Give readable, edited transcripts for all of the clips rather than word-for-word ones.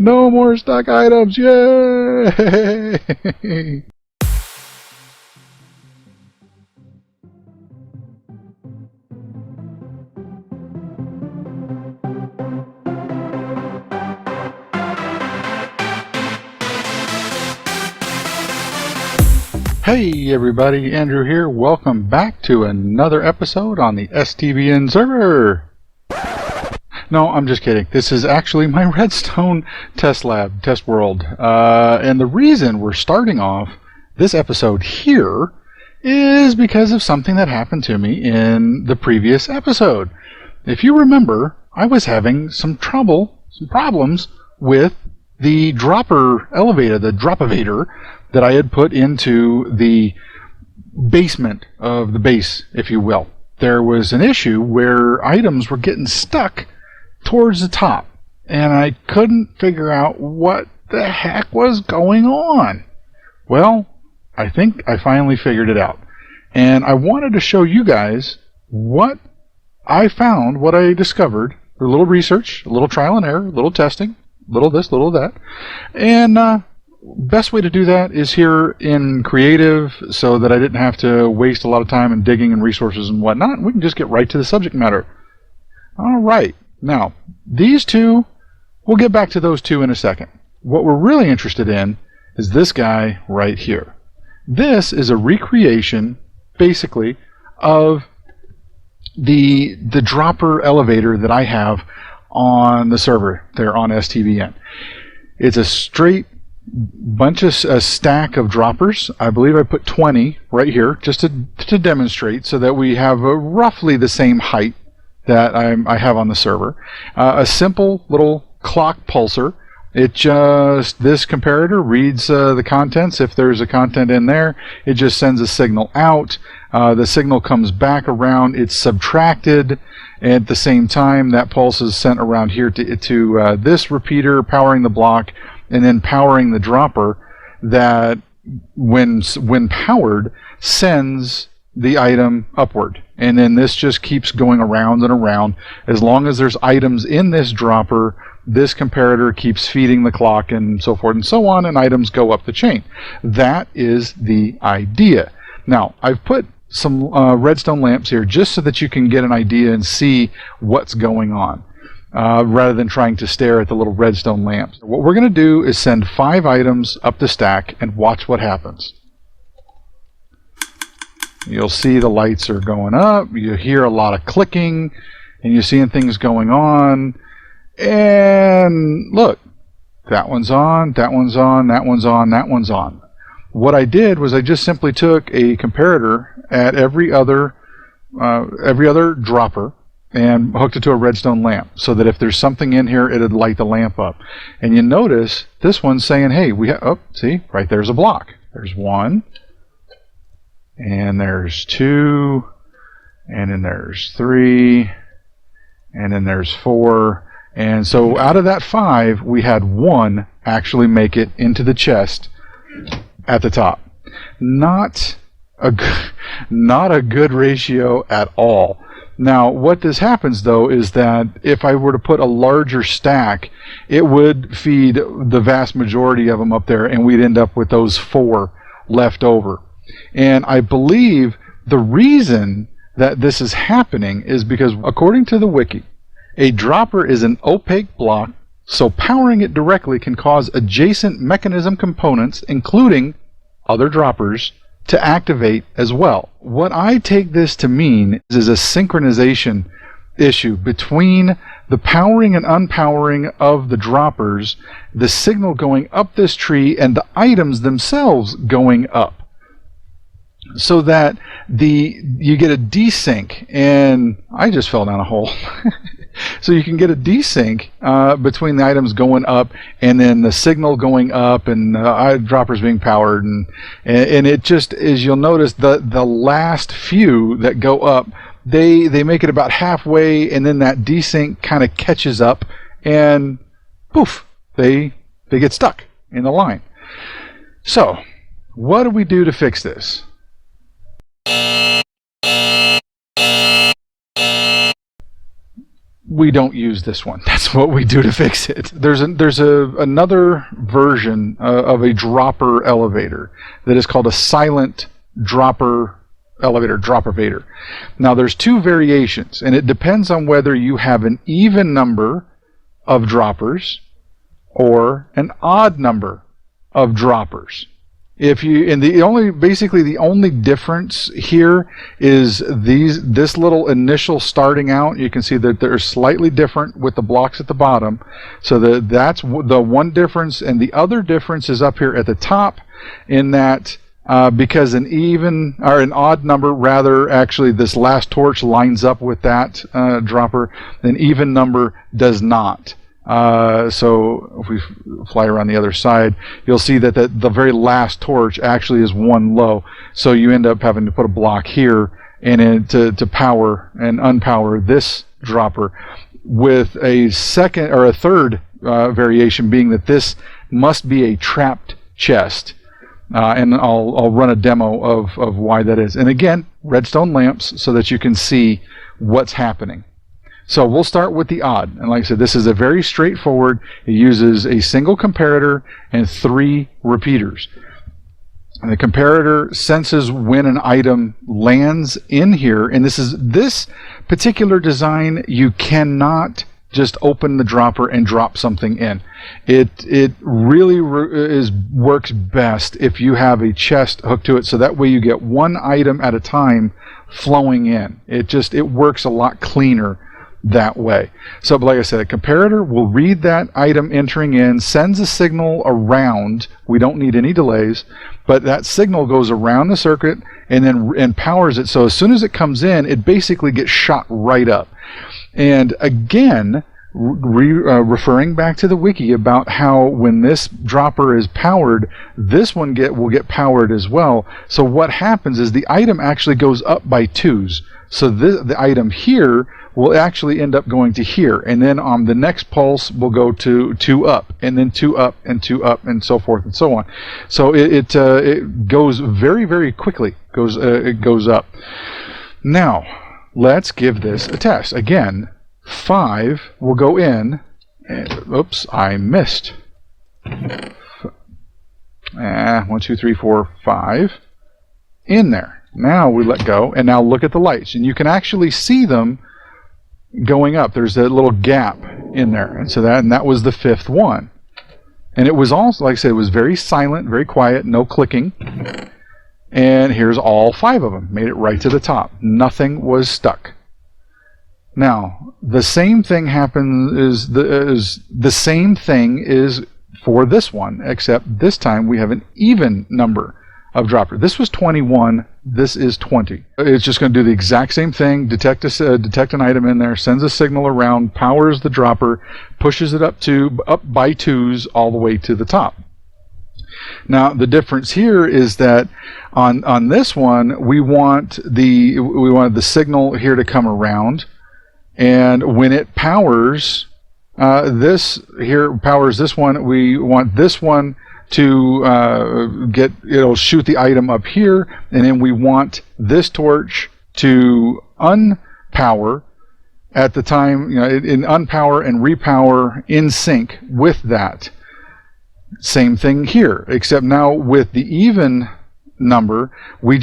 No more stuck items! Yay! Hey everybody, Andrew here. Welcome back to another episode on the STBN server. No, I'm just kidding. This is actually my Redstone test lab, test world. And the reason we're starting off this episode here is because of something that happened to me in the previous episode. If you remember, I was having some problems with the dropper elevator, the Droppervator, that I had put into the basement of the base, if you will. There was an issue where items were getting stuck towards the top, and I couldn't figure out what the heck was going on. Well, I think I finally figured it out, and I wanted to show you guys what I found, what I discovered, a little research, a little trial and error, a little testing, a little this, a little that, and best way to do that is here in creative, so that I didn't have to waste a lot of time in digging and resources and whatnot. We can just get right to the subject matter. Alright, now these two, we'll get back to those two in a second. What we're really interested in is this guy right here. This is a recreation, basically, of the dropper elevator that I have on the server there on STBN. It's a straight bunch of a stack of droppers. I believe I put 20 right here just to demonstrate, so that we have roughly the same height that I have on the server. A simple little clock pulser. It just, this comparator reads the contents. If there's a content in there, it just sends a signal out. The signal comes back around. It's subtracted. At the same time, that pulse is sent around here to this repeater, powering the block, and then powering the dropper that, when powered, sends the item upward. And then this just keeps going around and around. As long as there's items in this dropper, this comparator keeps feeding the clock, and so forth and so on, and items go up the chain. That is the idea. Now, I've put some redstone lamps here just so that you can get an idea and see what's going on, rather than trying to stare at the little redstone lamps. What we're going to do is send 5 items up the stack and watch what happens. You'll see the lights are going up, you hear a lot of clicking, and you're seeing things going on. And look, that one's on, that one's on, that one's on, that one's on. What I did was I just simply took a comparator at every other dropper and hooked it to a redstone lamp, so that if there's something in here, it'd light the lamp up. And you notice this one's saying, hey, see, right there's a block. There's 1, and there's 2, and then there's 3, and then there's 4. And so out of that 5, we had 1 actually make it into the chest at the top. Not a good ratio at all. Now, what this happens, though, is that if I were to put a larger stack, it would feed the vast majority of them up there, and we'd end up with those 4 left over. And I believe the reason that this is happening is because, according to the wiki, a dropper is an opaque block, so powering it directly can cause adjacent mechanism components, including other droppers, to activate as well. What I take this to mean is a synchronization issue between the powering and unpowering of the droppers, the signal going up this tree, and the items themselves going up. So that you get a desync, and I just fell down a hole. So you can get a desync between the items going up and then the signal going up and droppers being powered, and it just, as you'll notice, the last few that go up, they make it about halfway, and then that desync kind of catches up, and poof, they get stuck in the line. So what do we do to fix this? we don't use this one. That's what we do to fix it. There's another version of a dropper elevator that is called a silent dropper elevator, Droppervator. Now there's two variations, and it depends on whether you have an even number of droppers or an odd number of droppers. If you, and basically the only difference here is this little initial starting out. You can see that they're slightly different with the blocks at the bottom. So that's the one difference, and the other difference is up here at the top, in that because an even or an odd number, rather, actually this last torch lines up with that dropper. An even number does not. So if we fly around the other side, you'll see that the very last torch actually is one low. So you end up having to put a block here and to power and unpower this dropper, with a second or a third variation being that this must be a trapped chest. And I'll run a demo of why that is. And again, redstone lamps so that you can see what's happening. So we'll start with the odd, and like I said, this is a very straightforward. It uses a single comparator and 3 repeaters. And the comparator senses when an item lands in here, and this particular design, you cannot just open the dropper and drop something in. It really works best if you have a chest hooked to it, so that way you get one item at a time flowing in. It works a lot cleaner that way. So like I said, a comparator will read that item entering in, sends a signal around. We don't need any delays, but that signal goes around the circuit and powers it. So as soon as it comes in, it basically gets shot right up. And again, referring back to the wiki about how when this dropper is powered, this one will get powered as well. So what happens is the item actually goes up by 2s. So the item here will actually end up going to here, and then on the next pulse will go to 2 up, and then 2 up, and 2 up, and so forth and so on. So it goes very, very quickly. It goes up. Now let's give this a test. Again, 5 will go in. And, oops, I missed. 1, 2, 3, 4, 5 in there. Now we let go, and now look at the lights, and you can actually see them going up. There's a little gap in there, and that was the 5th one. And it was also, like I said, it was very silent, very quiet, no clicking. And here's all 5 of them. Made it right to the top. Nothing was stuck. Now the same thing happens. The same thing is for this one, except this time we have an even number of dropper. This was 21. This is 20. It's just going to do the exact same thing. Detect an item in there, sends a signal around, powers the dropper, pushes it up by 2s all the way to the top. Now the difference here is that on this one we wanted the signal here to come around, and when it powers this one, we want this one to it'll shoot the item up here, and then we want this torch to unpower at the time, in unpower and repower in sync with that. Same thing here, except now with the even number, we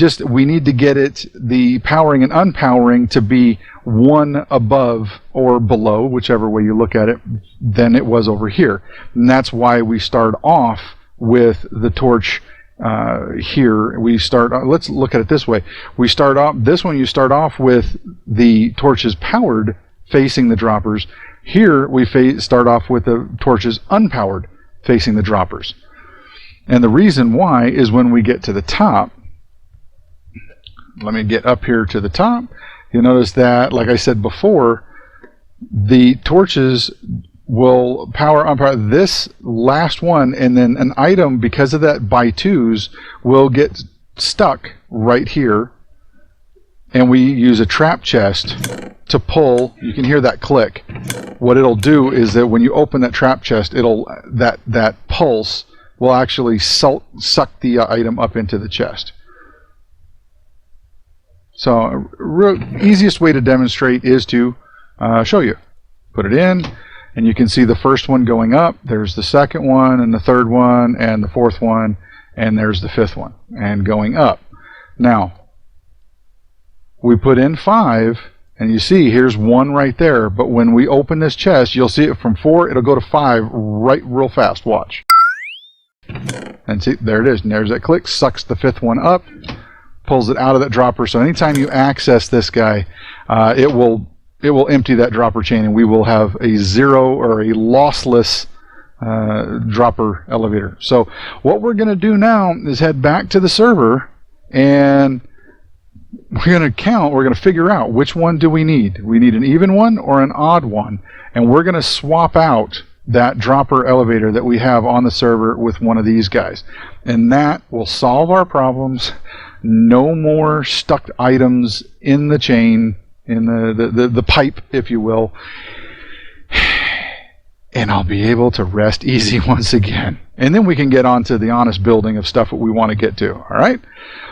need to get the powering and unpowering to be 1 above or below, whichever way you look at it, than it was over here. And that's why we start off with the torch here. Let's look at it this way. You start off with the torches powered facing the droppers. Here we start off with the torches unpowered facing the droppers. And the reason why is when we get to the top, let me get up here to the top, you'll notice that, like I said before, the torches will power unpower this last one, and then an item, because of that by 2s, will get stuck right here, and we use a trap chest to pull. You can hear that click. What it'll do is that when you open that trap chest, that pulse will actually suck the item up into the chest. So easiest way to demonstrate is to show you. Put it in, and you can see the first one going up. There's the second one, and the third one, and the fourth one, and there's the fifth one, and going up. Now, we put in 5, and you see here's 1 right there, but when we open this chest, you'll see it from 4, it'll go to 5 right real fast. Watch. And see, there it is, and there's that click, sucks the 5th one up, pulls it out of that dropper. So anytime you access this guy, it will empty that dropper chain, and we will have a 0 or a lossless dropper elevator. So what we're going to do now is head back to the server, and we're going to figure out which one do we need. We need an even one or an odd one, and we're going to swap out that dropper elevator that we have on the server with one of these guys, and that will solve our problems. No more stuck items in the chain, in the pipe, if you will, and I'll be able to rest easy once again. And then we can get on to the honest building of stuff that we want to get to. All right?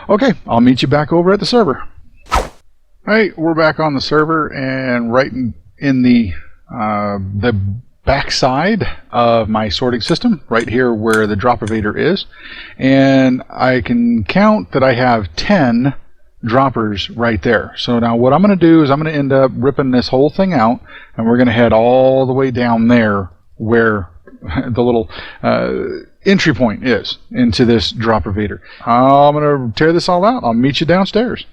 Okay, I'll meet you back over at the server. All right, we're back on the server, and right in the backside of my sorting system, right here where the Droppervator is, and I can count that I have 10 droppers right there. So now what I'm going to do is I'm going to end up ripping this whole thing out, and we're going to head all the way down there where the little entry point is into this Droppervator. I'm going to tear this all out. I'll meet you downstairs.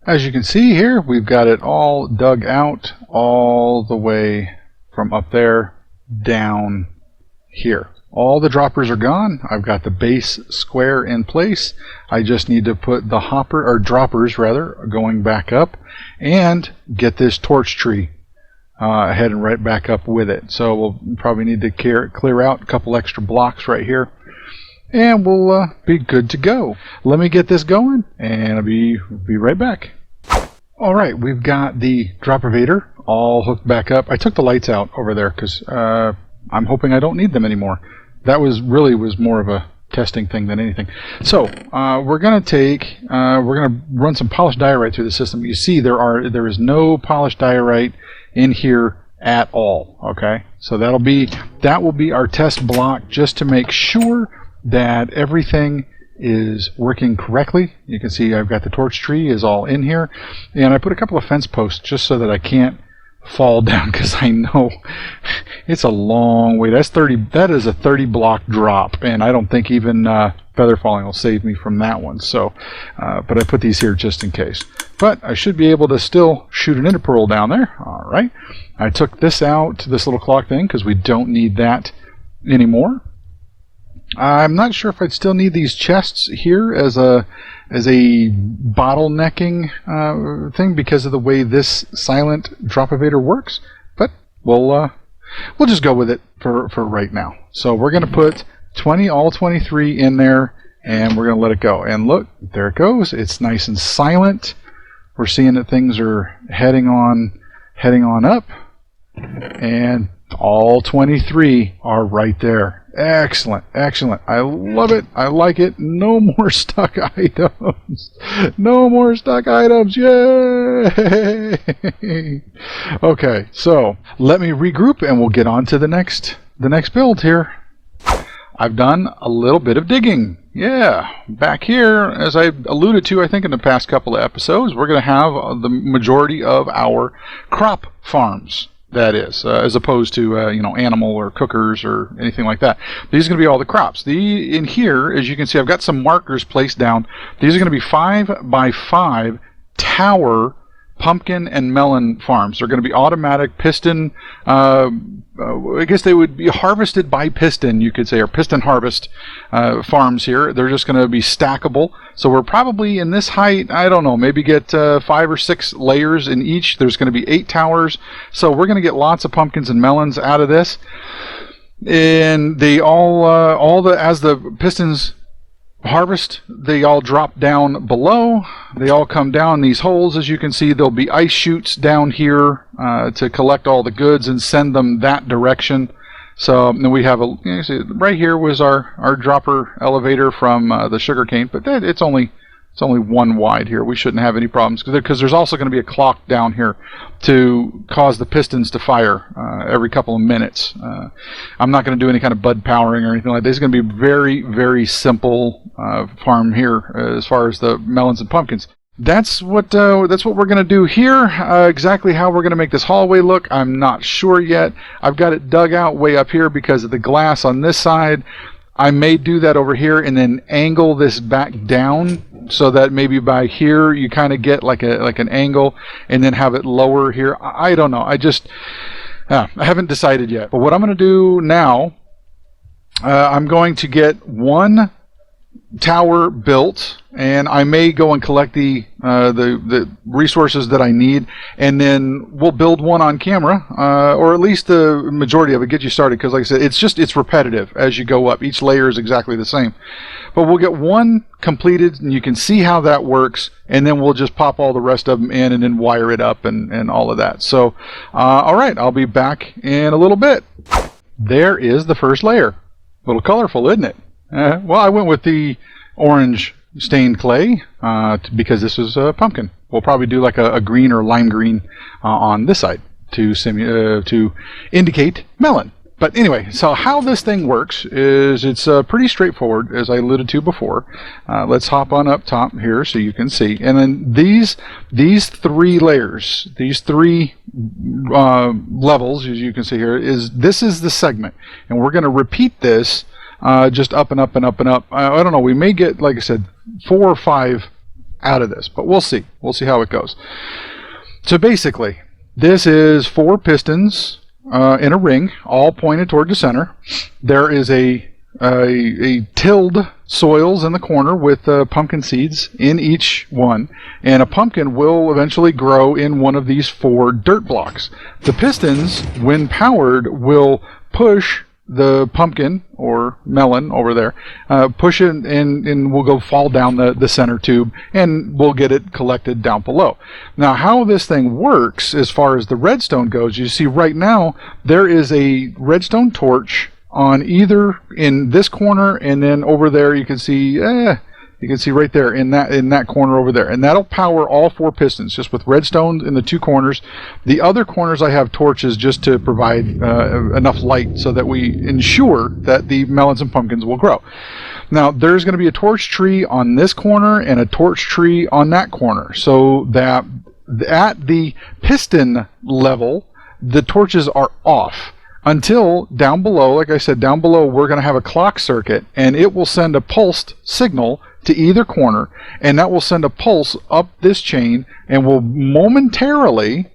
As you can see here, we've got it all dug out all the way from up there down here. All the droppers are gone. I've got the base square in place. I just need to put the droppers rather, going back up, and get this torch tree heading right back up with it. So we'll probably need to clear out a couple extra blocks right here, and we'll be good to go. Let me get this going, and I'll be right back. All right, we've got the Droppervator all hooked back up. I took the lights out over there because I'm hoping I don't need them anymore. That was more of a testing thing than anything. So we're gonna run some polished diorite through the system. You see there is no polished diorite in here at all. Okay, so that will be our test block, just to make sure that everything is working correctly. You can see I've got the torch tree is all in here, and I put a couple of fence posts just so that I can't fall down, because I know it's a long way. That is a 30 block drop, and I don't think even feather falling will save me from that one. So but I put these here just in case, but I should be able to still shoot an interpearl down there. All right, I took this out, this little clock thing, because we don't need that anymore. I'm not sure if I'd still need these chests here as a bottlenecking thing because of the way this silent Droppervator works, but we'll just go with it for right now. So we're going to put all 23 in there, and we're going to let it go. And look, there it goes. It's nice and silent. We're seeing that things are heading on up, and all 23 are right there. Excellent, excellent. I love it. I like it. No more stuck items. No more stuck items. Yay! Okay, so let me regroup, and we'll get on to the next build here. I've done a little bit of digging. Yeah, back here, as I alluded to, I think in the past couple of episodes, we're going to have the majority of our crop farms. That is, as opposed to animal or cookers or anything like that. These are going to be all the crops. In here, as you can see, I've got some markers placed down. These are going to be 5x5 tower pumpkin and melon farms. They're going to be automatic piston. I guess they would be harvested by piston, you could say, or piston harvest farms here. They're just going to be stackable. So we're probably in this height, I don't know, maybe get 5 or 6 layers in each. There's going to be 8 towers. So we're going to get lots of pumpkins and melons out of this. And they as the pistons harvest, they all drop down below. They all come down these holes. As you can see, there'll be ice chutes down here to collect all the goods and send them that direction. So then we have right here was our dropper elevator from the sugarcane, but it's only It's only 1 wide here. We shouldn't have any problems because there's also going to be a clock down here to cause the pistons to fire every couple of minutes. I'm not going to do any kind of bud powering or anything like that. It's going to be very, very simple farm here as far as the melons and pumpkins. That's what we're going to do here. Exactly how we're going to make this hallway look, I'm not sure yet. I've got it dug out way up here because of the glass on this side. I may do that over here and then angle this back down so that maybe by here you kind of get like an angle and then have it lower here. I don't know. I haven't decided yet. But what I'm going to do now, I'm going to get 1 tower built, and I may go and collect the resources that I need, and then we'll build one on camera, or at least the majority of it, get you started, because like I said, it's repetitive as you go up. Each layer is exactly the same. But we'll get one completed, and you can see how that works, and then we'll just pop all the rest of them in and then wire it up and all of that. So, all right, I'll be back in a little bit. There is the first layer. A little colorful, isn't it? Well, I went with the orange stained clay because this is a pumpkin. We'll probably do like a green or lime green on this side to indicate melon. But anyway, so how this thing works is it's pretty straightforward, as I alluded to before. Let's hop on up top here so you can see. And then these 3 layers, these 3 levels, as you can see here, this is the segment. And we're going to repeat this just up and up and up and up. I don't know, we may get, like I said, 4 or 5 out of this, but we'll see. We'll see how it goes. So basically, this is 4 pistons in a ring, all pointed toward the center. There is a tilled soils in the corner with pumpkin seeds in each one, and a pumpkin will eventually grow in one of these 4 dirt blocks. The pistons, when powered, will push the pumpkin or melon over there, push it and we'll go fall down the center tube and we'll get it collected down below. Now how this thing works as far as the redstone goes, you see right now there is a redstone torch on either in this corner, and then over there you can see right there in that corner over there, and that'll power all 4 pistons just with redstone in the 2 corners. The other corners I have torches just to provide enough light so that we ensure that the melons and pumpkins will grow. Now there's going to be a torch tree on this corner and a torch tree on that corner, so that at the piston level the torches are off until down below. Like I said, down below we're going to have a clock circuit, and it will send a pulsed signal to either corner, and that will send a pulse up this chain and will momentarily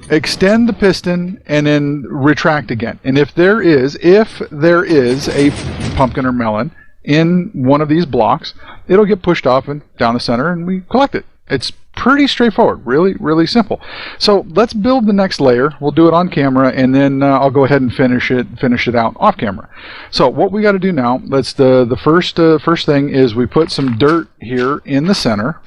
extend the piston and then retract again. And if there is a pumpkin or melon in one of these blocks, it'll get pushed off and down the center and we collect it. It's pretty straightforward, really, really simple. So let's build the next layer. We'll do it on camera, and then I'll go ahead and finish it out off camera. So what we got to do now, the first thing is we put some dirt here in the center,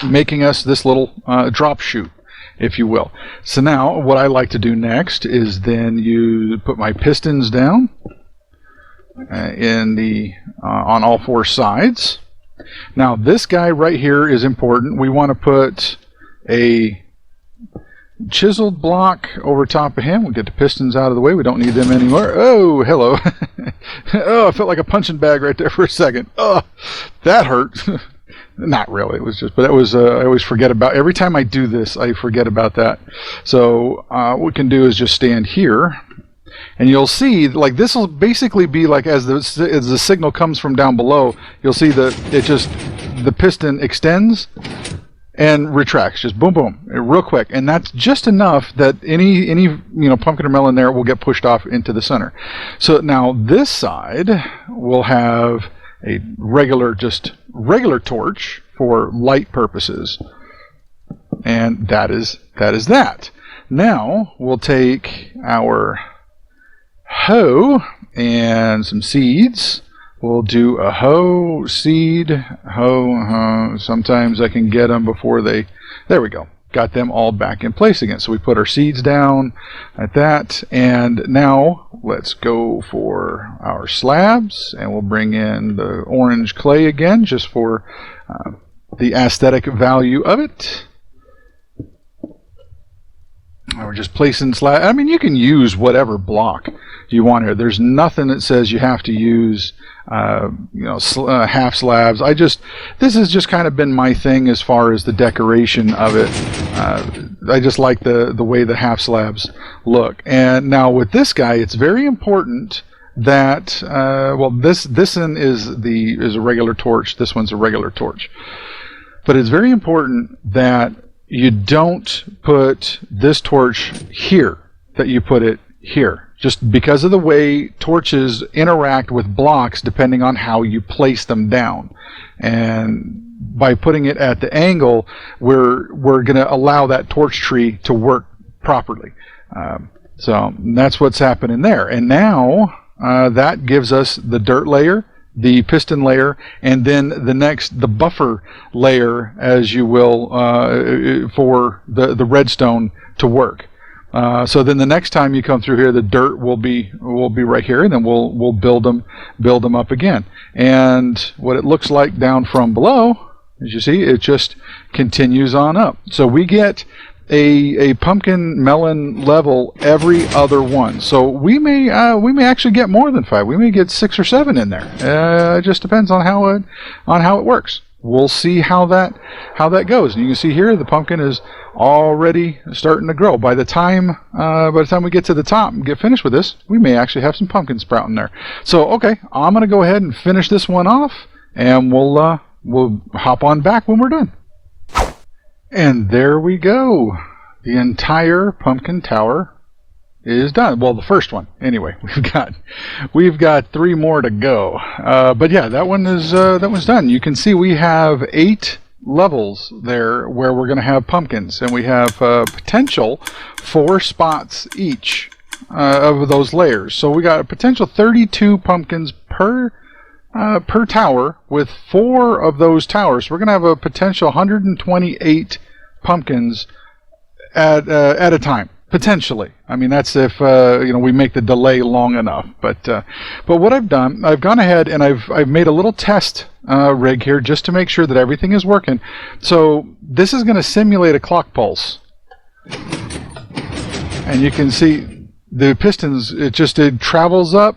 making us this little drop chute, if you will. So now what I like to do next is then you put my pistons down on all 4 sides. Now this guy right here is important. We want to put a chiseled block over top of him. We'll get the pistons out of the way. We don't need them anymore. Oh, hello. Oh, I felt like a punching bag right there for a second. Oh, that hurt. Not really. It was just, but it was. I always forget about. Every time I do this, I forget about that. So what we can do is just stand here. And you'll see, like, this will basically be like as the signal comes from down below, you'll see that the piston extends and retracts, just boom, boom, real quick. And that's just enough that any pumpkin or melon there will get pushed off into the center. So now this side will have a regular torch for light purposes, and that is that. Now we'll take our hoe and some seeds. We'll do a hoe, seed, hoe. Sometimes I can get them before they. There we go. got them all back in place again. So we put our seeds down at that, and now let's go for our slabs, and we'll bring in the orange clay again just for the aesthetic value of it. And we're just placing slab. I mean, you can use whatever block you want here. There's nothing that says you have to use half slabs. This has just kind of been my thing as far as the decoration of it. I just like the way the half slabs look. And now with this guy, it's very important that this one is a regular torch. This one's a regular torch. But it's very important that you don't put this torch here, that you put it here. Just because of the way torches interact with blocks depending on how you place them down. And by putting it at the angle, we're going to allow that torch tree to work properly. So that's what's happening there. And now that gives us the dirt layer, the piston layer, and then the buffer layer, as you will, for the redstone to work. So then the next time you come through here, the dirt will be right here, and then we'll build them up again. And what it looks like down from below, as you see, it just continues on up. So we get a pumpkin melon level every other one. So we may actually get more than 5. We may get 6 or 7 in there. It just depends on how it works. We'll see how that goes. And you can see here the pumpkin is already starting to grow. By the time we get to the top and get finished with this, we may actually have some pumpkin sprouting there. So okay, I'm gonna go ahead and finish this one off, and we'll hop on back when we're done. And there we go. The entire pumpkin tower is done. Well, the first one, anyway. We've got 3 more to go. But yeah, that one's done. You can see we have 8 levels there where we're going to have pumpkins, and we have potential 4 spots each of those layers. So we got a potential 32 pumpkins per tower with 4 of those towers. We're going to have a potential 128 pumpkins at a time, potentially. I mean, that's if we make the delay long enough. But what I've done, I've gone ahead and I've made a little test rig here just to make sure that everything is working. So this is going to simulate a clock pulse, and you can see the pistons. It travels up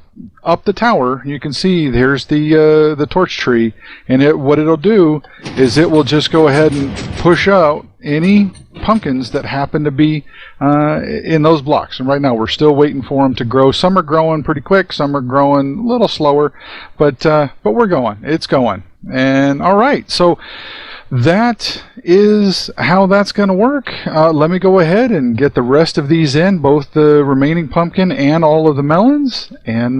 the tower. You can see there's the torch tree, and what it'll do is it will just go ahead and push out any pumpkins that happen to be in those blocks. And right now we're still waiting for them to grow. Some are growing pretty quick, some are growing a little slower, but we're going. It's going. And all right, so that is how that's going to work. Let me go ahead and get the rest of these in, both the remaining pumpkin and all of the melons, and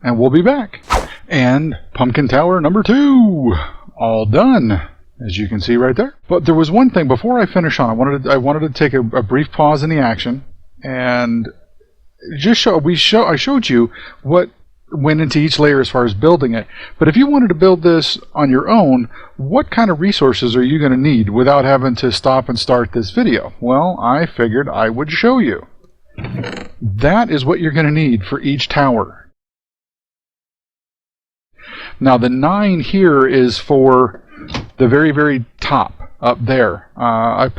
we'll be back. And pumpkin tower number 2, all done, as you can see right there. But there was one thing before I finish on. I wanted to take a brief pause in the action and just I showed you what went into each layer as far as building it. But if you wanted to build this on your own, what kind of resources are you going to need without having to stop and start this video? Well, I figured I would show you. That is what you're going to need for each tower. Now the 9 here is for the very, very top up there. I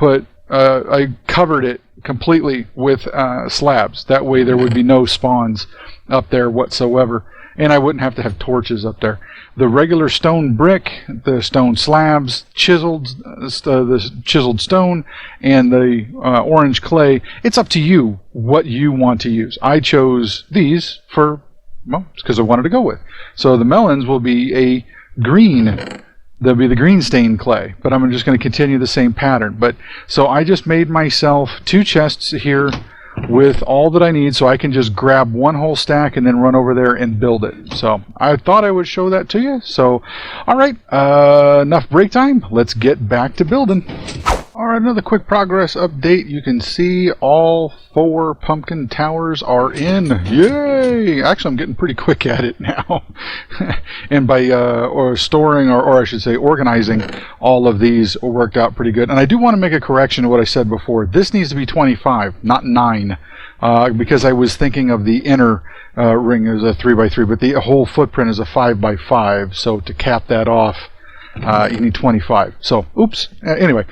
covered it completely with slabs. That way there would be no spawns up there whatsoever, and I wouldn't have to have torches up there. The regular stone brick, the stone slabs, the chiseled stone, and the orange clay, it's up to you what you want to use. I chose these it's because I wanted to go with. So the melons will be a green. They'll be the green stained clay, but I'm just going to continue the same pattern. But so I just made myself 2 chests here with all that I need, so I can just grab one whole stack and then run over there and build it. So I thought I would show that to you. So all right, enough break time. Let's get back to building. All right, Alright, another quick progress update. You can see all 4 pumpkin towers are in. Yay! Actually, I'm getting pretty quick at it now. And by storing, or I should say organizing all of these worked out pretty good. And I do want to make a correction to what I said before. This needs to be 25, not 9. Because I was thinking of the inner ring as a 3x3, but the whole footprint is a 5x5. So to cap that off, you need 25. So, oops. Anyway,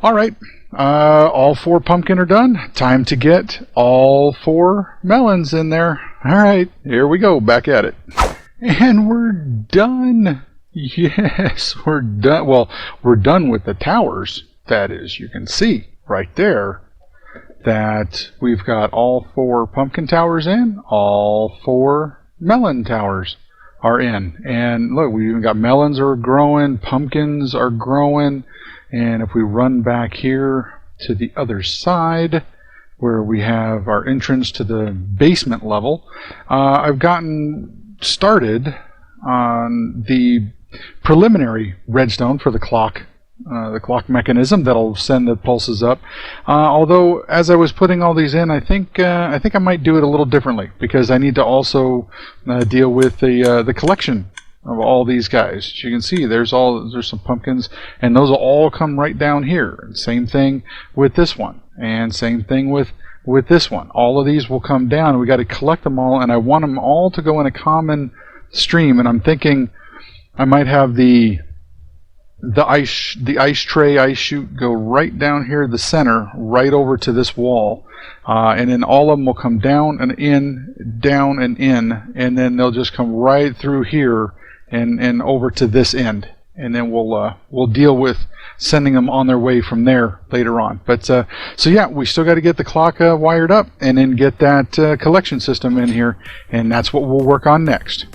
all right. All 4 pumpkin are done. Time to get all 4 melons in there. All right, here we go. Back at it. And we're done. Yes, we're done. Well, we're done with the towers. That is, you can see right there that we've got all 4 pumpkin towers in, all 4 melon towers are in. And look, we even got melons are growing, pumpkins are growing, and if we run back here to the other side where we have our entrance to the basement level, I've gotten started on the preliminary redstone for the clock mechanism that'll send the pulses up. Although, as I was putting all these in, I think I might do it a little differently because I need to also deal with the collection of all these guys. As you can see, there's some pumpkins, and those will all come right down here. And same thing with this one, and same thing with this one. All of these will come down, and we got to collect them all, and I want them all to go in a common stream. And I'm thinking I might have the ice tray, ice chute go right down here the center, right over to this wall, and then all of them will come down and in, and then they'll just come right through here and over to this end, and then we'll deal with sending them on their way from there later on. But so yeah, we still got to get the clock wired up and then get that collection system in here, and that's what we'll work on next.